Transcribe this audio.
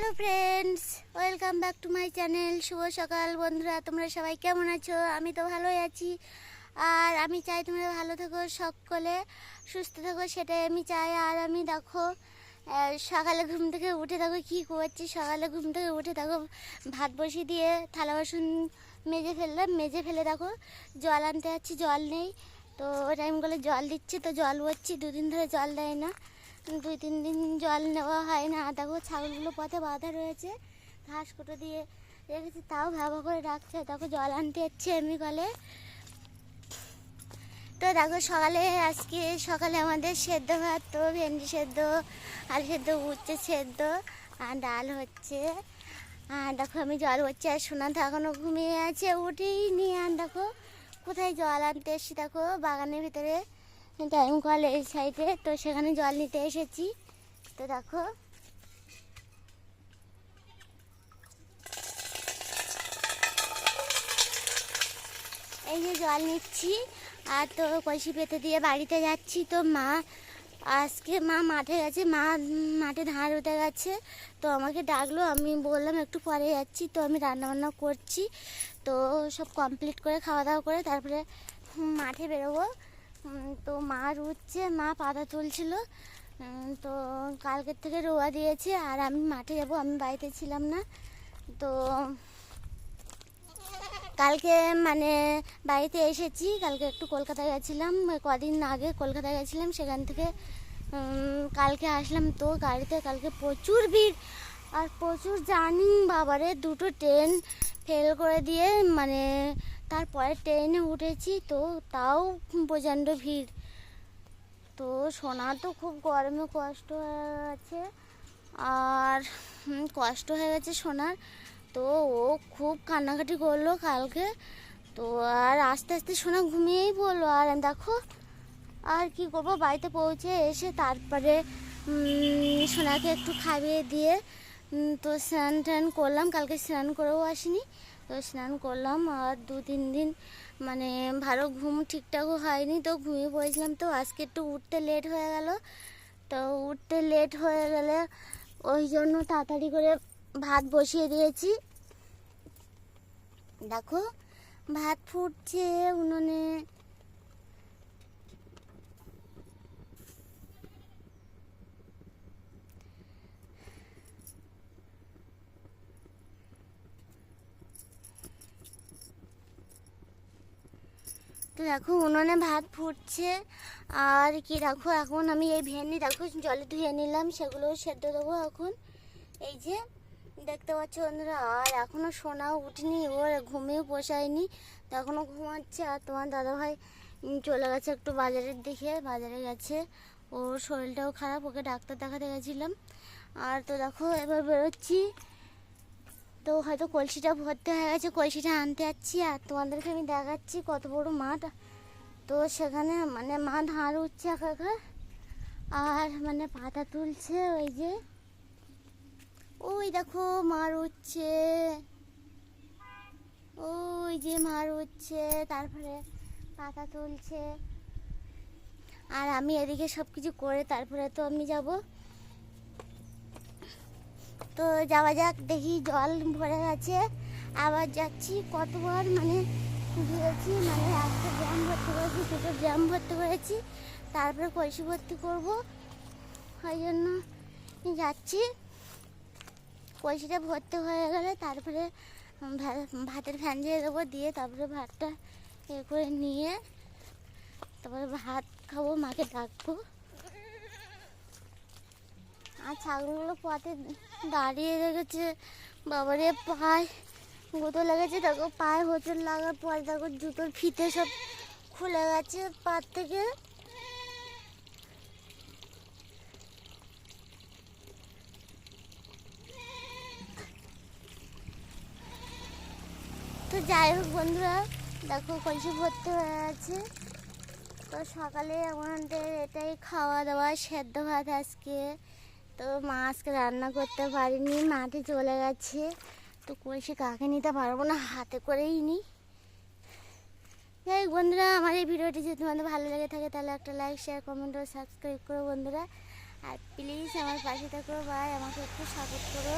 Hello friends, welcome back to my channel. শুভ সকাল বন্ধুরা, তোমরা সবাই কেমন আছো? আমি তো ভালোই আছি, আর আমি চাই তোমরা ভালো থাকো, সকলে সুস্থ থাকো, সেটাই আমি চাই। আর আমি দেখো সকালে ঘুম থেকে উঠে দেখো কী করছি। সকালে ঘুম থেকে উঠে দেখো ভাত বসিয়ে দিয়ে থালা বাসন মেজে ফেললাম, মেজে ফেলে দেখো জল আনতে যাচ্ছি, জল নেই। তো টাইমগুলো জল দিচ্ছি, তো জল ভরছি। দুদিন ধরে জল দেয় না, 2-3 দিন জল নেওয়া হয় না। দেখো ছাগলগুলো পথে বাঁধা রয়েছে, ঘাস কুটো দিয়ে রেখেছি, তাও ব্যবহার করে রাখছে। দেখো জল আনতে যাচ্ছে এমনি কলে। তো দেখো আজকে সকালে আমাদের সেদ্ধ ভাত, তো ভেন্ডি সেদ্ধ, আলু সেদ্ধ, উচ্ছে সেদ্ধ, আর ডাল হচ্ছে। আর দেখো আমি জল হচ্ছে, আর সোনা তো এখনও ঘুমিয়ে আছে, উঠেই নি। আর দেখো কোথায় জল আনতে এসেছি, দেখো বাগানের ভিতরে টাইম কল এই সাইডে, তো সেখানে জল নিতে এসেছি। তো দেখো এই যে জল নিচ্ছি, আর তো কলসি পেতে দিয়ে বাড়িতে যাচ্ছি। তো আজকে মা মাঠে গেছে, মাঠে ধান উঠে গেছে, তো আমাকে ডাকলো। আমি বললাম একটু পরে যাচ্ছি। তো আমি রান্নাবান্না করছি, তো সব কমপ্লিট করে খাওয়া দাওয়া করে তারপরে মাঠে বেরোবো। তো মা রুচ্ছে, মা পাতা তুলছিল, তো কালকের থেকে রোয়া দিয়েছে। আর আমি মাঠে যাব, আমি বাড়িতে ছিলাম না। তো কালকে মানে বাড়িতে এসেছি, কালকে একটু কলকাতায় গেছিলাম, কদিন আগে কলকাতায় গেছিলাম, সেখান থেকে কালকে আসলাম। তো গাড়িতে কালকে প্রচুর ভিড়, আর প্রচুর জার্নি। বাবারে 2টো ট্রেন ফেল করে দিয়ে মানে তারপরে ট্রেনে উঠেছি, তো তাও প্রচণ্ড ভিড়। তো সোনা তো খুব গরমে কষ্ট হয়ে গেছে, আর কষ্ট হয়ে গেছে সোনার। তো ও খুব কান্নাকাটি করলো কালকে। তো আর আস্তে আস্তে সোনা ঘুমিয়েই পড়লো। আর দেখো আর কি করবো, বাড়িতে পৌঁছে এসে তারপরে সোনাকে একটু খাইয়ে দিয়ে তো স্নান টান করলাম। কালকে স্নান করেও আসিনি, তো স্নান করলাম। আর 2-3 দিন মানে ভালো ঘুম ঠিকঠাকও হয়নি, তো ঘুমিয়ে পড়েছিলাম। তো আজকে একটু উঠতে লেট হয়ে গেল, তো উঠতে লেট হয়ে গেলে ওই জন্য তাড়াতাড়ি করে ভাত বসিয়ে দিয়েছি। দেখো ভাত ফুটছে উনুনে। তো দেখো উনুনে ভাত ফুটছে। আর কি দেখো এখন আমি এই ভেন্ডি দেখো জলে ধুয়ে নিলাম, সেগুলোও সেদ্ধ দেবো এখন। এই যে দেখতে পাচ্ছ বন্ধুরা, আর এখনও সোনাও উঠিনি, ওর ঘুমিয়েও পোষায়নি, তো এখনও ঘুমাচ্ছে। আর তোমার দাদাভাই চলে গেছে একটু বাজারের দিকে, বাজারে গেছে, ওর শরীরটাও খারাপ, ওকে ডাক্তার দেখাতে গেছিলাম। আর তো দেখো এবার বেরোচ্ছি, তো হয়তো কলসিটা ভর্তি হয়ে গেছে, কলসিটা আনতে যাচ্ছি। আর তোমাদেরকে আমি দেখাচ্ছি কত বড় মাঠ, তো সেখানে মানে মা ধান উঠছে একাকার, আর মানে পাতা তুলছে। ওই যে ওই দেখো মার উঠছে, ওই যে মার উঠছে, তারপরে পাতা তুলছে। আর আমি এদিকে সব কিছু করে তারপরে তো আমি যাব। তো যাওয়া যাক, দেখি জল ভরে গেছে, আবার যাচ্ছি। কতবার মানে গিয়েছি, মানে একটা ড্রাম ভর্তি করেছি, 2টো ড্রাম ভর্তি করেছি, তারপরে কলসি ভর্তি করবো, ওই জন্য যাচ্ছি। কলসিটা ভর্তি হয়ে গেলে তারপরে ভাতের ফ্যান দিয়ে দেবো, দিয়ে তারপরে ভাতটা করে নিয়ে তারপরে ভাত খাবো, মাকে ডাকবো। আর ছাগলগুলো পথে দাঁড়িয়ে রেখেছে, বাবারে পায়ে গুঁতো লেগেছে। দেখো পায়ে হোঁচট লাগার পর দেখো জুতোর ফিতে সব খুলে গেছে পা থেকে। তো যাই হোক বন্ধুরা, দেখো কলসি ভর্তি হয়ে আছে। তো সকালে আমাদের এটাই খাওয়া দাওয়া, সেদ্ধ ভাত আজকে। তো মা আজকে রান্না করতে পারিনি, মাঠে চলে গেছে, তো কলসি কাকে নিতে পারবো না, হাতে করেই নিই। যাই হোক বন্ধুরা, আমার এই ভিডিওটি যদি তোমাদের ভালো লেগে থাকে তাহলে একটা লাইক, শেয়ার, কমেন্ট ও সাবস্ক্রাইব করো বন্ধুরা। আর প্লিজ আমার পাশে থাকো, ভাই আমাকে একটু সাপোর্ট করো।